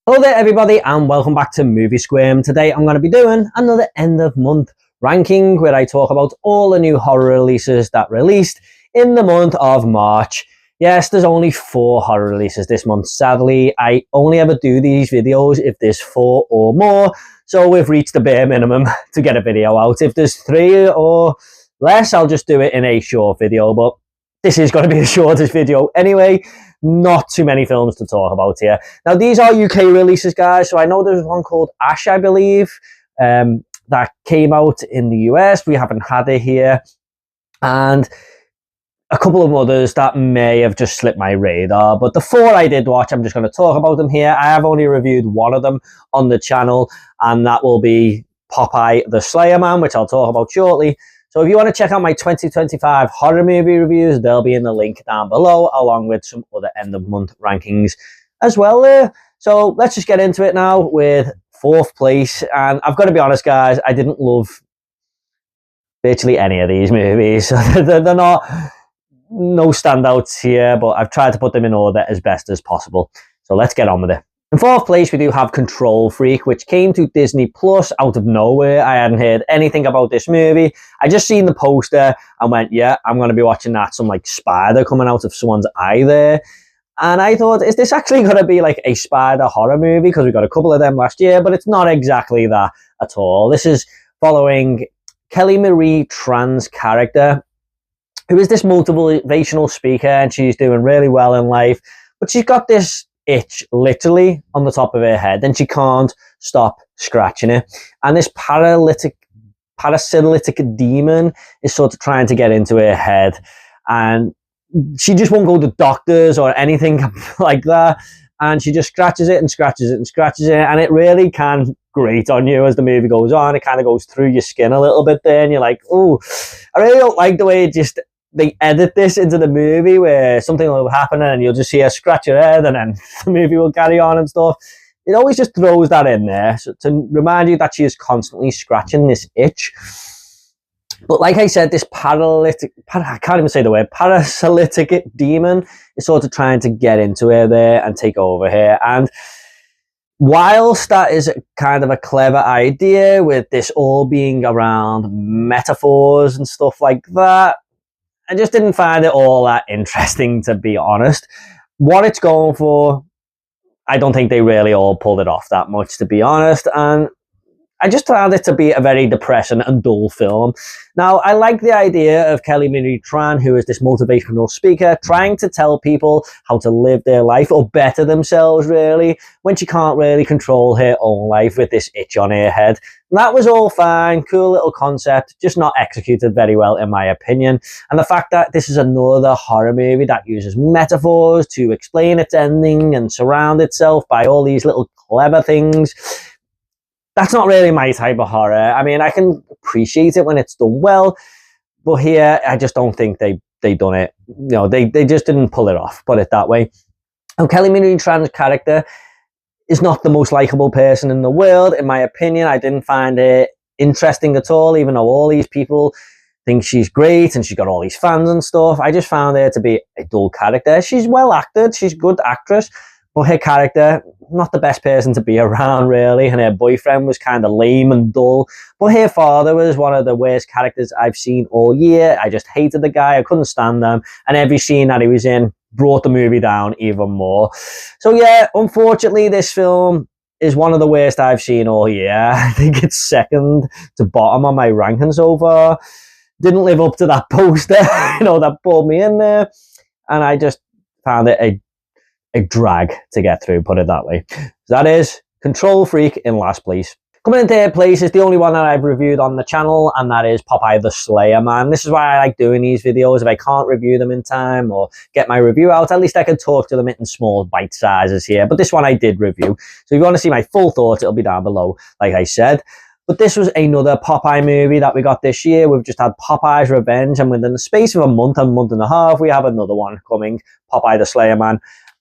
Hello there everybody and welcome back to Movie Squirm. Today I'm going to be doing another end of month ranking where I talk about all the new horror releases that released in the month of March. Yes, there's only 4 horror releases this month. Sadly, I only ever do these videos if there's 4 or more. So we've reached the bare minimum to get a video out. If there's 3 or less, I'll just do it in a short video. But this is going to be the shortest video anyway. Not too many films to talk about here. Now, these are UK releases, guys. So I know there's one called Ash, I believe, that came out in the US. We haven't had it here. And a couple of others that may have just slipped my radar. But the 4 I did watch, I'm just going to talk about them here. I have only reviewed one of them on the channel, and that will be Popeye the Slayer Man, which I'll talk about shortly. So if you want to check out my 2025 horror movie reviews, they'll be in the link down below, along with some other end of month rankings as well there. So let's just get into it now with 4th place. And I've got to be honest, guys, I didn't love virtually any of these movies. They're not no standouts here, but I've tried to put them in order as best as possible. So let's get on with it. In 4th place, we do have Control Freak, which came to Disney Plus out of nowhere. I hadn't heard anything about this movie. I just seen the poster and went, yeah, I'm going to be watching that. Some like spider coming out of someone's eye there. And I thought, is this actually going to be like a spider horror movie? Because we got a couple of them last year, but it's not exactly that at all. This is following Kelly Marie Tran's character, who is this motivational speaker, and she's doing really well in life. But she's got this itch literally on the top of her head, and she can't stop scratching it. And this parasitic demon is sort of trying to get into her head, and she just won't go to doctors or anything like that. And she just scratches it and scratches it and scratches it, and it really can grate on you as the movie goes on. It kind of goes through your skin a little bit there, and you're like, oh, I really don't like the way it just they edit this into the movie where something will happen and you'll just see her scratch her head and then the movie will carry on and stuff. It always just throws that in there to remind you that she is constantly scratching this itch. But like I said, this I can't even say the word, parasitic demon is sort of trying to get into her there and take over her. And whilst that is kind of a clever idea with this all being around metaphors and stuff like that, I just didn't find it all that interesting, to be honest. What it's going for, I don't think they really all pulled it off that much, to be honest. And I just found it to be a very depressing and dull film. Now, I like the idea of Kelly Marie Tran, who is this motivational speaker, trying to tell people how to live their life or better themselves, really, when she can't really control her own life with this itch on her head. And that was all fine, cool little concept, just not executed very well, in my opinion. And the fact that this is another horror movie that uses metaphors to explain its ending and surround itself by all these little clever things, that's not really my type of horror. I mean, I can appreciate it when it's done well, but here, I just don't think they done it. You know, they just didn't pull it off, put it that way. And Kelly Marie Tran's character is not the most likable person in the world, in my opinion. I didn't find it interesting at all, even though all these people think she's great and she's got all these fans and stuff. I just found her to be a dull character. She's well acted, she's a good actress, but her character, not the best person to be around, really. And her boyfriend was kind of lame and dull. But her father was one of the worst characters I've seen all year. I just hated the guy. I couldn't stand him. And every scene that he was in brought the movie down even more. So yeah, unfortunately, this film is one of the worst I've seen all year. I think it's second to bottom on my ranking so far. Didn't live up to that poster, you know, that pulled me in there. And I just found it a drag to get through, put it that way. So that is Control Freak in last place. Coming in 3rd place is the only one that I've reviewed on the channel, and that is Popeye the Slayer Man. This is why I like doing these videos. If I can't review them in time or get my review out, at least I can talk to them in small bite sizes here. But this one I did review. So if you want to see my full thoughts, it'll be down below, like I said. But this was another Popeye movie that we got this year. We've just had Popeye's Revenge, and within the space of a month and a half, we have another one coming, Popeye the Slayer Man.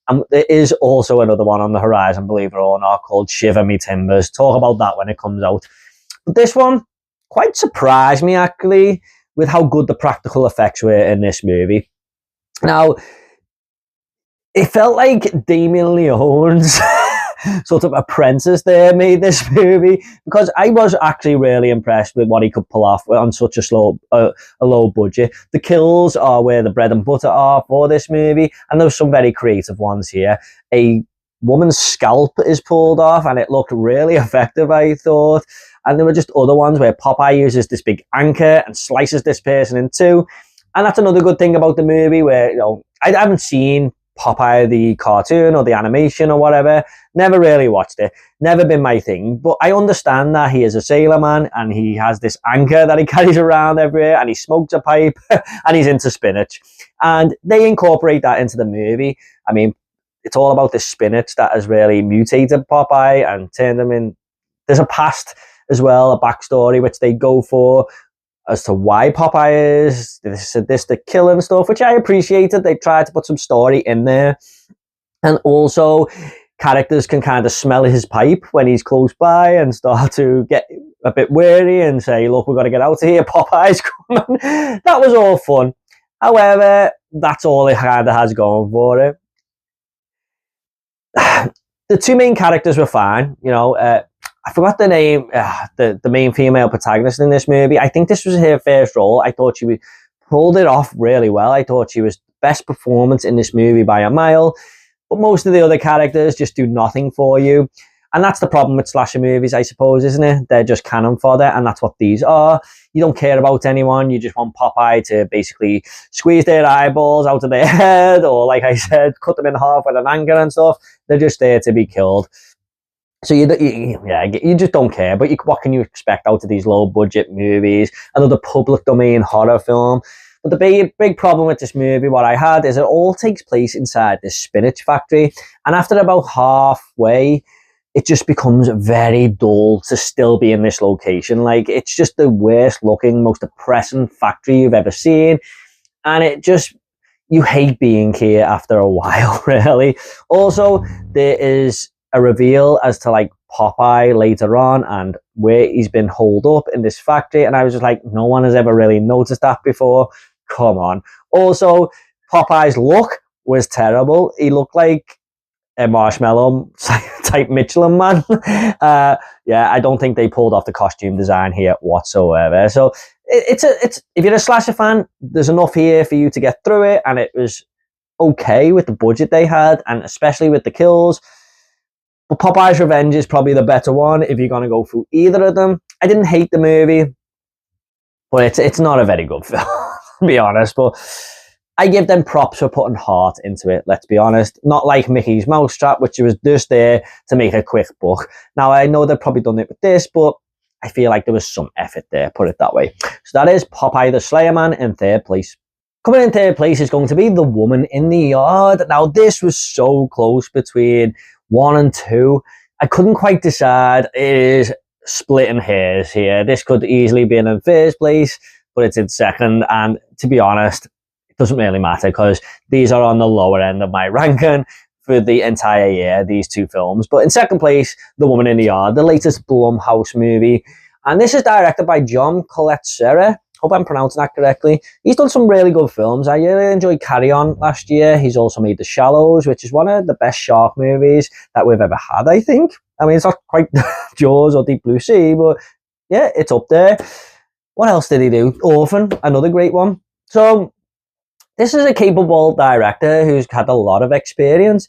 And there is also another one on the horizon, believe it or not, called Shiver Me Timbers. Talk about that when it comes out. But this one quite surprised me, actually, with how good the practical effects were in this movie. Now, it felt like Damien Leone's sort of apprentice there made this movie, because I was actually really impressed with what he could pull off on such a low budget. The kills are where the bread and butter are for this movie, and there's some very creative ones here. A woman's scalp is pulled off, and it looked really effective, I thought. And there were just other ones where Popeye uses this big anchor and slices this person in two. And that's another good thing about the movie, where, you know, I haven't seen Popeye the cartoon or the animation or whatever. Never really watched it. Never been my thing. But I understand that he is a sailor man and he has this anchor that he carries around everywhere, and he smokes a pipe and he's into spinach. And they incorporate that into the movie. I mean, it's all about this spinach that has really mutated Popeye and turned him in. There's a past as well, a backstory which they go for as to why Popeye is this sadistic killing stuff, which I appreciated. They tried to put some story in there. And also, characters can kind of smell his pipe when he's close by and start to get a bit wary and say, look, we've got to get out of here, Popeye's coming. That was all fun. However, that's all it kind of has going for it. The two main characters were fine, you know. I forgot the name, the main female protagonist in this movie. I think this was her first role. I thought she pulled it off really well. I thought she was the best performance in this movie by a mile. But most of the other characters just do nothing for you. And that's the problem with slasher movies, I suppose, isn't it? They're just cannon fodder, and that's what these are. You don't care about anyone. You just want Popeye to basically squeeze their eyeballs out of their head, or, like I said, cut them in half with an anchor and stuff. They're just there to be killed. So you just don't care. But what can you expect out of these low-budget movies? Another public domain horror film. But the big problem with this movie, what I had, is it all takes place inside this spinach factory. And after about halfway, it just becomes very dull to still be in this location. Like, it's just the worst looking, most depressing factory you've ever seen. And it just, you hate being here after a while, really. Also, there is a reveal as to, like, Popeye later on and where he's been holed up in this factory. And I was just like, no one has ever really noticed that before. Come on. Also, Popeye's look was terrible. He looked like a marshmallow type Michelin man. Yeah, I don't think they pulled off the costume design here whatsoever. So it's if you're a slasher fan, there's enough here for you to get through it, and it was okay with the budget they had, and especially with the kills. But Popeye's Revenge is probably the better one if you're going to go through either of them. I didn't hate the movie, but it's not a very good film, to be honest. But I give them props for putting heart into it, let's be honest. Not like Mickey's Mousetrap, which was just there to make a quick buck. Now, I know they've probably done it with this, but I feel like there was some effort there, put it that way. So that is Popeye the Slayer Man in third place. Coming in third place is going to be The Woman in the Yard. Now, this was so close between 1 and 2. I couldn't quite decide. It is splitting hairs here. This could easily be in first place, but it's in second. And to be honest, it doesn't really matter, because these are on the lower end of my ranking for the entire year, these two films. But in second place, The Woman in the Yard, the latest Blumhouse movie. And this is directed by John Colet-Serra. Hope I'm pronouncing that correctly. He's done some really good films. I really enjoyed Carry On last year. He's also made The Shallows, which is one of the best shark movies that we've ever had, I think. I mean, it's not quite Jaws or Deep Blue Sea, but yeah, it's up there. What else did he do? Orphan, another great one. So this is a capable director who's had a lot of experience,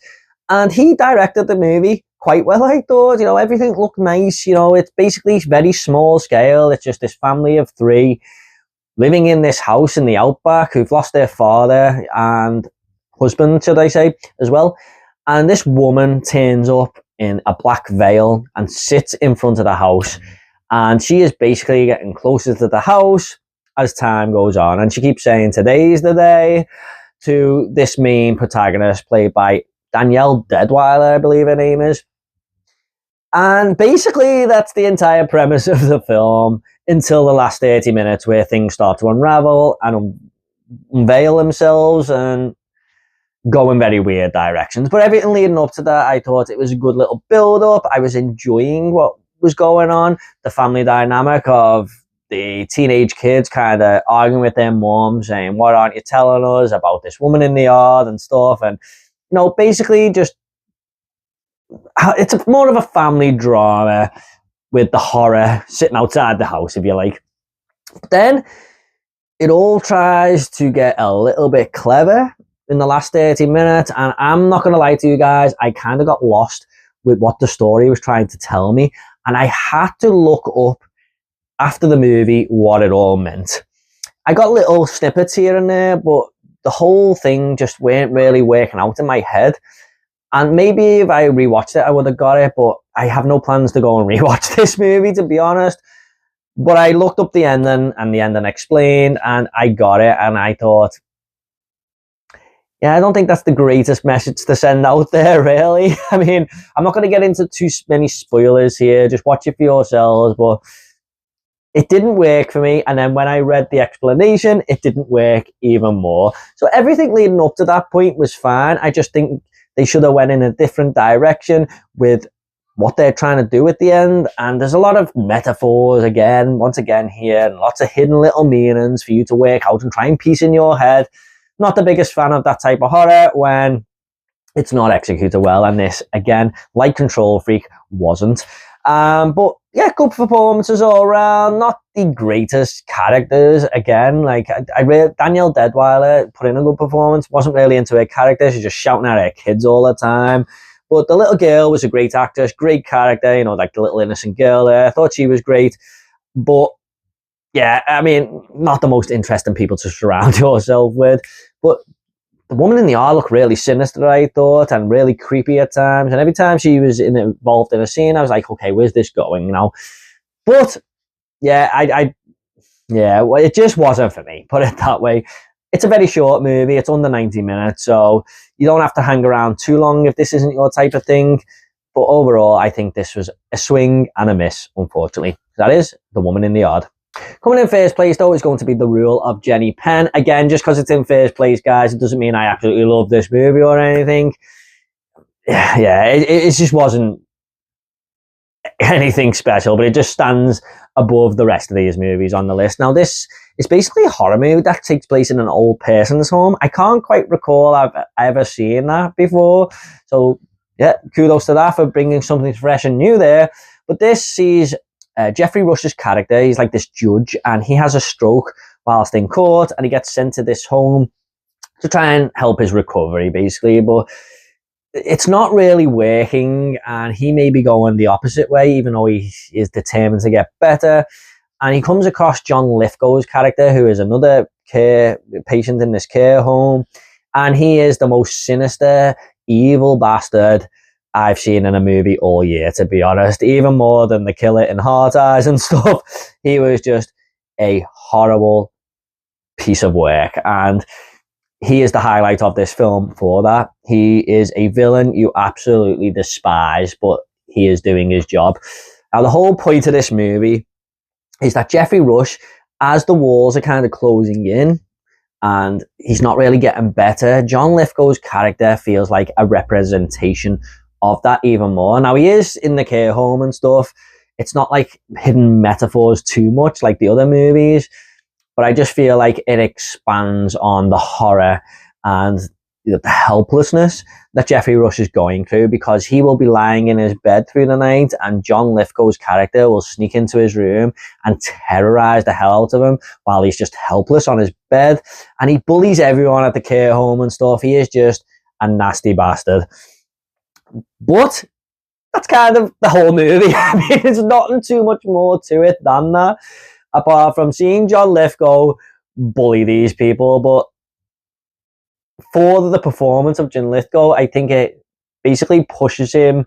and he directed the movie quite well, I thought. You know, everything looked nice. You know, it's basically very small scale. It's just this family of 3 living in this house in the outback who've lost their father and husband, should I say, as well. And this woman turns up in a black veil and sits in front of the house. And she is basically getting closer to the house as time goes on. And she keeps saying, today's the day, to this main protagonist, played by Danielle Deadwyler, I believe her name is. And basically, that's the entire premise of the film until the last 30 minutes, where things start to unravel and unveil themselves and go in very weird directions. But everything leading up to that, I thought it was a good little build-up. I was enjoying what was going on. The family dynamic of the teenage kids kind of arguing with their mom, saying, what aren't you telling us about this woman in the yard and stuff? And, you know, basically just it's more of a family drama with the horror sitting outside the house, if you like. But then it all tries to get a little bit clever in the last 30 minutes, and I'm not going to lie to you guys, I kind of got lost with what the story was trying to tell me, and I had to look up after the movie what it all meant. I got little snippets here and there, but the whole thing just weren't really working out in my head. And maybe if I rewatched it, I would have got it, but I have no plans to go and rewatch this movie, to be honest. But I looked up the ending, and the ending explained, and I got it, and I thought, yeah, I don't think that's the greatest message to send out there, really. I mean, I'm not going to get into too many spoilers here, just watch it for yourselves, but it didn't work for me, and then when I read the explanation, it didn't work even more. So everything leading up to that point was fine. I just think they should have went in a different direction with what they're trying to do at the end. And there's a lot of metaphors once again here, and lots of hidden little meanings for you to work out and try and piece in your head. Not the biggest fan of that type of horror when it's not executed well, and this, again, like Control Freak, wasn't. But yeah, good performances all around. Not the greatest characters. Again, like I read Danielle Deadwyler put in a good performance. Wasn't really into her character. She's just shouting at her kids all the time. But the little girl was a great actress, great character. You know, like the little innocent girl there. I thought she was great. But yeah, I mean, not the most interesting people to surround yourself with. But the woman in the eye looked really sinister, I thought, and really creepy at times. And every time she was involved in a scene, I was like, okay, where's this going, you know? But yeah, well, it just wasn't for me, put it that way. It's a very short movie. It's under 90 minutes, so you don't have to hang around too long if this isn't your type of thing. But overall, I think this was a swing and a miss, unfortunately. That is The Woman in the Yard. Coming in first place, though, is going to be The Rule of Jenny Penn. Again, just because it's in first place, guys, it doesn't mean I absolutely love this movie or anything. Yeah, it just wasn't anything special, but it just stands above the rest of these movies on the list. Now, this is basically a horror movie that takes place in an old person's home. I can't quite recall I've ever seen that before. So, yeah, kudos to that for bringing something fresh and new there. But this sees Jeffrey Rush's character. He's like this judge, and he has a stroke whilst in court, and he gets sent to this home to try and help his recovery, basically. But it's not really working, and he may be going the opposite way, even though he is determined to get better. And he comes across John Lithgow's character, who is another care patient in this care home, and he is the most sinister, evil bastard I've seen in a movie all year, to be honest. Even more than the killer in Heart Eyes and stuff. He was just a horrible piece of work, and he is the highlight of this film for that. He is a villain you absolutely despise, but he is doing his job. Now, the whole point of this movie is that Jeffrey Rush, as the walls are kind of closing in, and he's not really getting better, John Lithgow's character feels like a representation of that even more. Now, he is in the care home and stuff. It's not like hidden metaphors too much like the other movies, but I just feel like it expands on the horror and the helplessness that Jeffrey Rush is going through, because he will be lying in his bed through the night, and John Lithgow's character will sneak into his room and terrorize the hell out of him while he's just helpless on his bed. And he bullies everyone at the care home and stuff. He is just a nasty bastard. But that's kind of the whole movie. I mean, there's nothing too much more to it than that, apart from seeing John Lithgow bully these people. But for the performance of John Lithgow, I think it basically pushes him,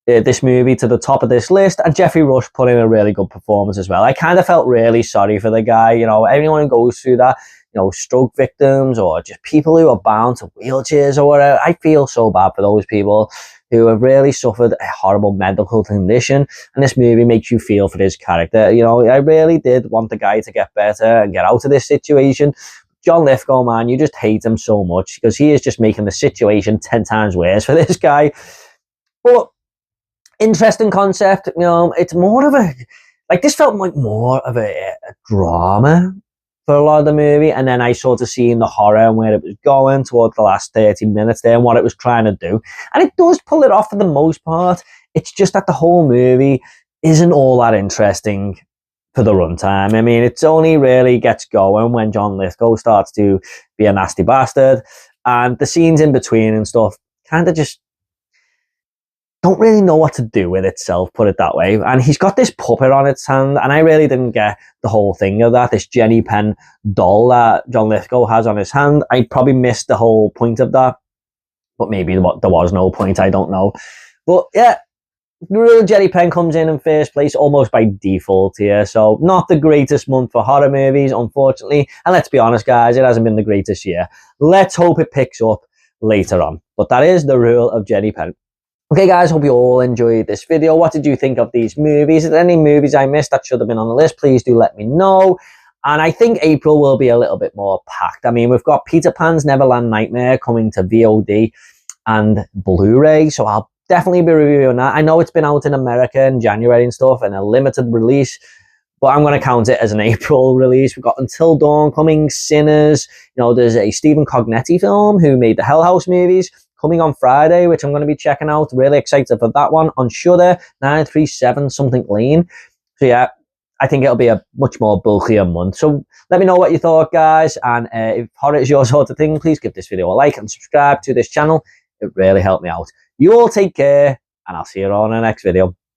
this movie, to the top of this list. And Jeffrey Rush put in a really good performance as well. I kind of felt really sorry for the guy. You know, anyone who goes through that, you know, stroke victims or just people who are bound to wheelchairs or whatever, I feel so bad for those people who have really suffered a horrible medical condition, and this movie makes you feel for his character. You know, I really did want the guy to get better and get out of this situation. John Lithgow, man, you just hate him so much, because he is just making the situation 10 times worse for this guy. But interesting concept, you know, it's more of a, like, this felt like more of a drama for a lot of the movie, and then I sort of seen the horror and where it was going towards the last 30 minutes there and what it was trying to do. And it does pull it off for the most part. It's just that the whole movie isn't all that interesting for the runtime. I mean, it's only really gets going when John Lithgow starts to be a nasty bastard, and the scenes in between and stuff kind of just don't really know what to do with itself, put it that way. And he's got this puppet on its hand, and I really didn't get the whole thing of that, this Jenny Penn doll that John Lithgow has on his hand. I probably missed the whole point of that, but maybe there was no point, I don't know. But yeah, the real Jenny Penn comes in first place almost by default here. So not the greatest month for horror movies, unfortunately. And let's be honest, guys, it hasn't been the greatest year. Let's hope it picks up later on. But that is the rule of Jenny Penn. Okay, guys, hope you all enjoyed this video. What did you think of these movies? Is there any movies I missed that should have been on the list? Please do let me know. And I think April will be a little bit more packed. I mean, we've got Peter Pan's Neverland Nightmare coming to VOD and Blu-ray, so I'll definitely be reviewing that. I know it's been out in America in January and stuff, and a limited release, but I'm going to count it as an April release. We've got Until Dawn coming, Sinners. You know, there's a Stephen Cognetti film who made the Hell House movies coming on Friday, which I'm going to be checking out. Really excited for that one. On Shudder, 937 Something Lane. So yeah, I think it'll be a much more bulkier month. So let me know what you thought, guys. And if horror is your sort of thing, please give this video a like and subscribe to this channel. It really helped me out. You all take care, and I'll see you all in the next video.